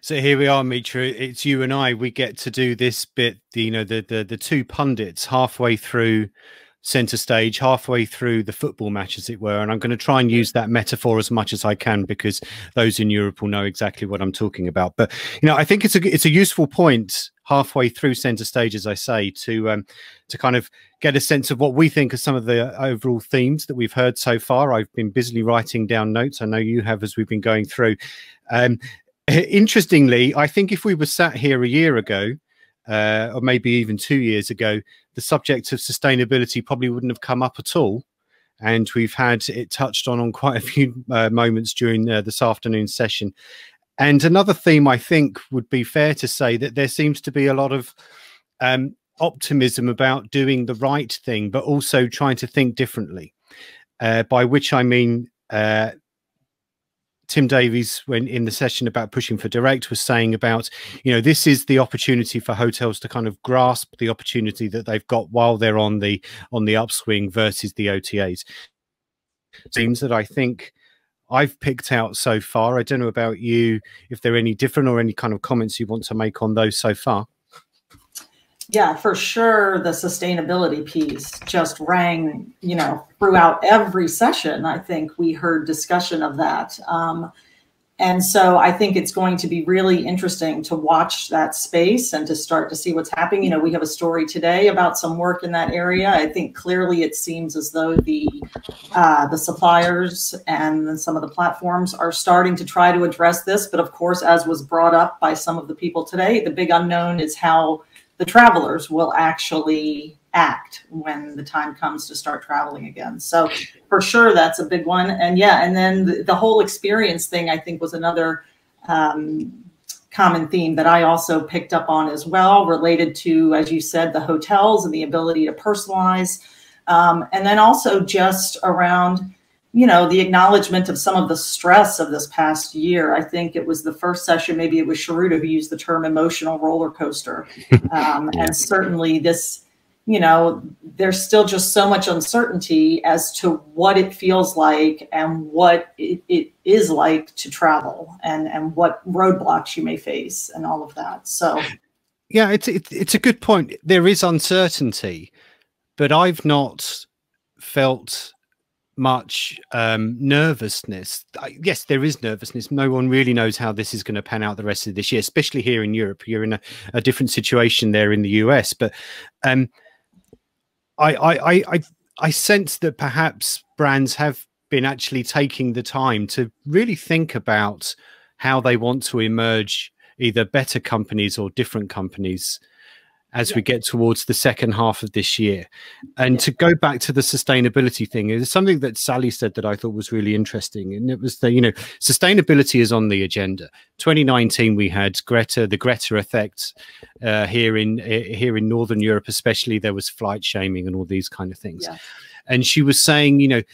So here we are, Mitra. It's you and I. We get to do this bit, the two pundits halfway through center stage, halfway through the football match, as it were. And I'm going to try and use that metaphor as much as I can, because those in Europe will know exactly what I'm talking about. But I think it's a useful point halfway through center stage, as I say, to kind of get a sense of what we think are some of the overall themes that we've heard so far. I've been busily writing down notes. I know you have, as we've been going through. Interestingly, I think if we were sat here a year ago, or maybe even 2 years ago, the subject of sustainability probably wouldn't have come up at all. And we've had it touched on quite a few moments during this afternoon session. And another theme, I think, would be fair to say that there seems to be a lot of optimism about doing the right thing, but also trying to think differently, by which I mean Tim Davies, when in the session about pushing for direct, was saying about, this is the opportunity for hotels to kind of grasp the opportunity that they've got while they're on the upswing versus the OTAs. Themes that I think I've picked out so far. I don't know about you, if there are any different or any kind of comments you want to make on those so far. Yeah, for sure. The sustainability piece just rang, throughout every session. I think we heard discussion of that. And so I think it's going to be really interesting to watch that space and to start to see what's happening. We have a story today about some work in that area. I think clearly it seems as though the suppliers and some of the platforms are starting to try to address this. But of course, as was brought up by some of the people today, the big unknown is how the travelers will actually act when the time comes to start traveling again. So for sure, that's a big one. And yeah, and then the whole experience thing, I think, was another common theme that I also picked up on as well, related to, as you said, the hotels and the ability to personalize. And then also just around, the acknowledgement of some of the stress of this past year. I think it was the first session, maybe it was Sharuda who used the term emotional roller coaster. And certainly this, there's still just so much uncertainty as to what it feels like and what it is like to travel, and what roadblocks you may face and all of that. So yeah, it's a good point. There is uncertainty, but I've not felt much nervousness. Yes, there is nervousness. No one really knows how this is going to pan out the rest of this year, especially here in Europe. You're in a different situation there in the US, but I sense that perhaps brands have been actually taking the time to really think about how they want to emerge either better companies or different companies as we get towards the second half of this year. And to go back to the sustainability thing, is something that Sally said that I thought was really interesting. And it was sustainability is on the agenda. 2019, we had the Greta effect here in Northern Europe, especially. There was flight shaming and all these kind of things. Yeah. And she was saying,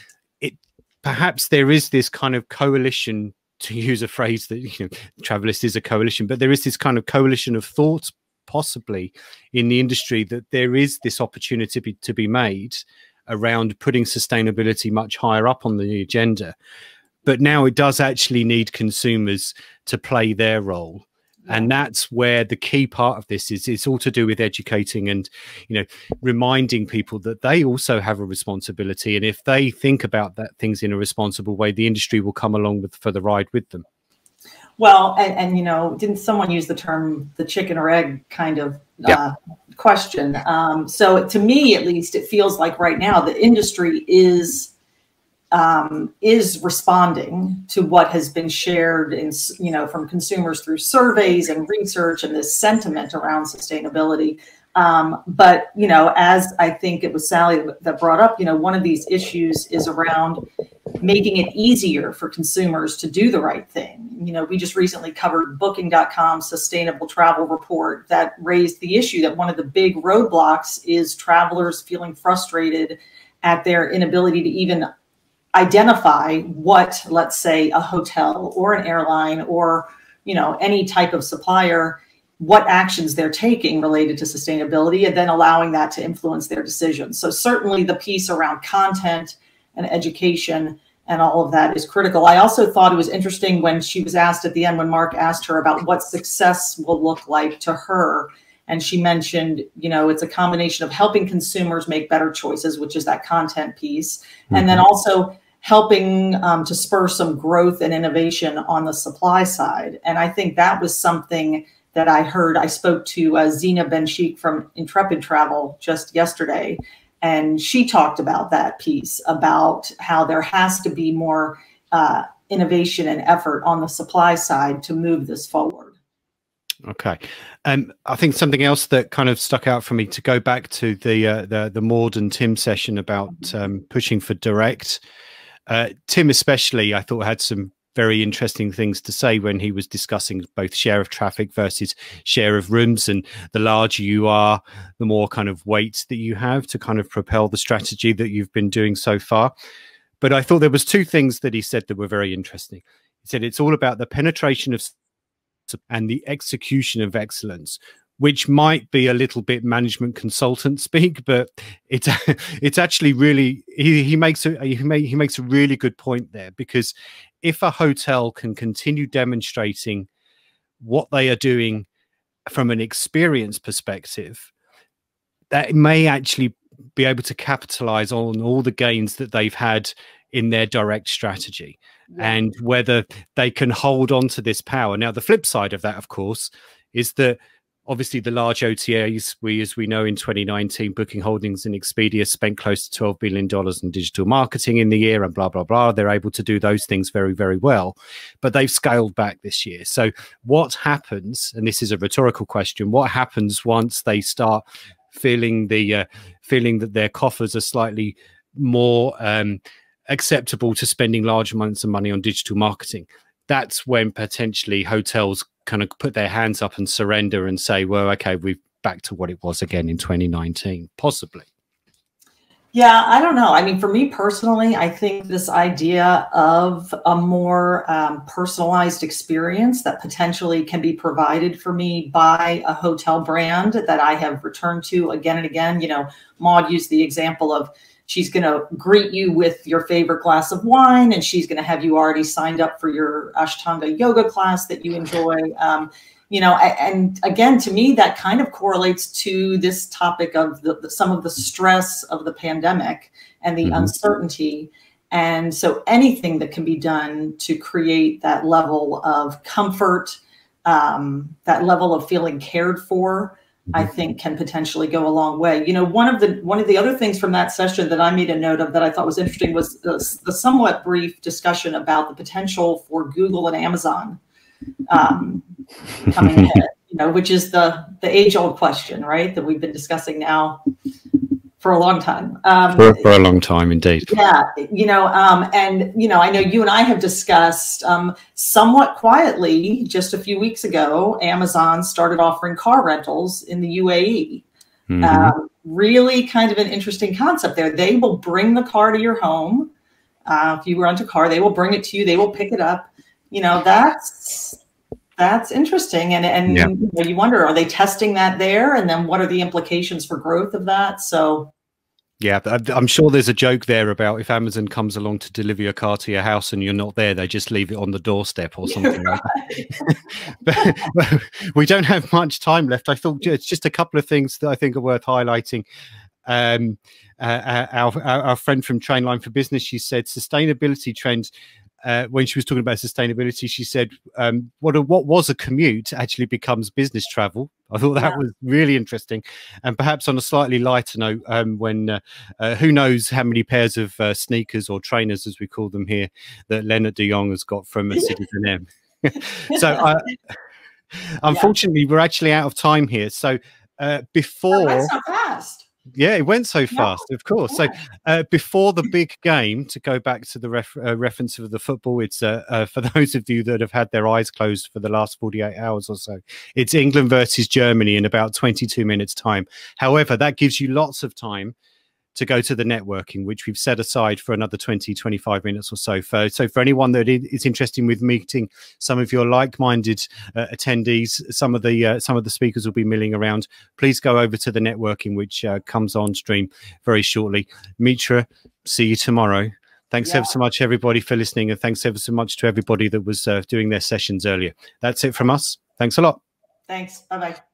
perhaps there is this kind of coalition, to use a phrase that, Travelist is a coalition, but there is this kind of coalition of thoughts possibly in the industry, that there is this opportunity to be made around putting sustainability much higher up on the agenda. But now it does actually need consumers to play their role. And that's where the key part of this is. It's all to do with educating and, reminding people that they also have a responsibility. And if they think about things in a responsible way, the industry will come along for the ride with them. Well, and didn't someone use the term the chicken or egg kind of question? So to me, at least, it feels like right now the industry is responding to what has been shared from consumers through surveys and research and this sentiment around sustainability. But as I think it was Sally that brought up, one of these issues is around making it easier for consumers to do the right thing. We just recently covered Booking.com's sustainable travel report that raised the issue that one of the big roadblocks is travelers feeling frustrated at their inability to even identify what, let's say, a hotel or an airline or, any type of supplier, what actions they're taking related to sustainability, and then allowing that to influence their decisions. So certainly the piece around content and education and all of that is critical. I also thought it was interesting when she was asked at the end, when Mark asked her about what success will look like to her. And she mentioned, you know, it's a combination of helping consumers make better choices, which is that content piece. And then also helping to spur some growth and innovation on the supply side. And I think that was something that I heard. I spoke to Zina Ben-Sheikh from Intrepid Travel just yesterday, and she talked about that piece, about how there has to be more innovation and effort on the supply side to move this forward. Okay. I think something else that kind of stuck out for me, to go back to the Maud and Tim session about pushing for direct. Tim especially, I thought, had some very interesting things to say when he was discussing both share of traffic versus share of rooms, and the larger you are, the more kind of weight that you have to kind of propel the strategy that you've been doing so far. But I thought there was two things that he said that were very interesting. He said it's all about the penetration of and the execution of excellence, which might be a little bit management consultant speak, but it's actually really, he makes a really good point there, because if a hotel can continue demonstrating what they are doing from an experience perspective, that may actually be able to capitalize on all the gains that they've had in their direct strategy. And whether they can hold on to this power. Now, the flip side of that, of course, is that obviously the large OTAs, as we know, in 2019, Booking Holdings and Expedia spent close to $12 billion in digital marketing in the year, and blah, blah, blah. They're able to do those things very, very well, but they've scaled back this year. So what happens, and this is a rhetorical question, what happens once they start feeling that their coffers are slightly more acceptable to spending large amounts of money on digital marketing? That's when potentially hotels kind of put their hands up and surrender and say, well, okay, we're back to what it was again in 2019, possibly. Yeah, I don't know. I mean, for me personally, I think this idea of a more personalized experience that potentially can be provided for me by a hotel brand that I have returned to again and again. You know, Maud used the example of, she's going to greet you with your favorite glass of wine, and she's going to have you already signed up for your Ashtanga yoga class that you enjoy. You know, and again, to me, that kind of correlates to this topic of some of the stress of the pandemic and the uncertainty. And so anything that can be done to create that level of comfort, that level of feeling cared for, I think can potentially go a long way. You know, one of the other things from that session that I made a note of that I thought was interesting was the somewhat brief discussion about the potential for Google and Amazon coming ahead, you know, which is the age-old question, right, that we've been discussing now for a long time. For a long time, indeed. Yeah, you know, and, you know, I know you and I have discussed somewhat quietly just a few weeks ago, Amazon started offering car rentals in the UAE. Really kind of an interesting concept there. They will bring the car to your home. If you rent a car, they will bring it to you. They will pick it up. You know, that's interesting. And yeah. You know, you wonder, are they testing that there? And then what are the implications for growth of that? So, yeah, I'm sure there's a joke there about if Amazon comes along to deliver your car to your house and you're not there, they just leave it on the doorstep or something like that. But we don't have much time left. I thought just a couple of things that I think are worth highlighting. Our friend from Trainline for Business, she said sustainability trends. When she was talking about sustainability, she said, what was a commute actually becomes business travel. I thought that was really interesting. And perhaps on a slightly lighter note, when who knows how many pairs of sneakers, or trainers as we call them here, that Leonard de Jong has got from Citizen M. So unfortunately, we're actually out of time here. So before... That's so fast. Yeah, it went so fast, of course. Yeah. So before the big game, to go back to the reference of the football, it's for those of you that have had their eyes closed for the last 48 hours or so, it's England versus Germany in about 22 minutes time. However, that gives you lots of time to go to the networking, which we've set aside for another 20-25 minutes or so. So for anyone that is interested with meeting some of your like-minded attendees, some of the speakers will be milling around. Please go over to the networking, which comes on stream very shortly. Mitra, see you tomorrow. Thanks ever so much, everybody, for listening. And thanks ever so much to everybody that was doing their sessions earlier. That's it from us. Thanks a lot. Thanks. Bye-bye.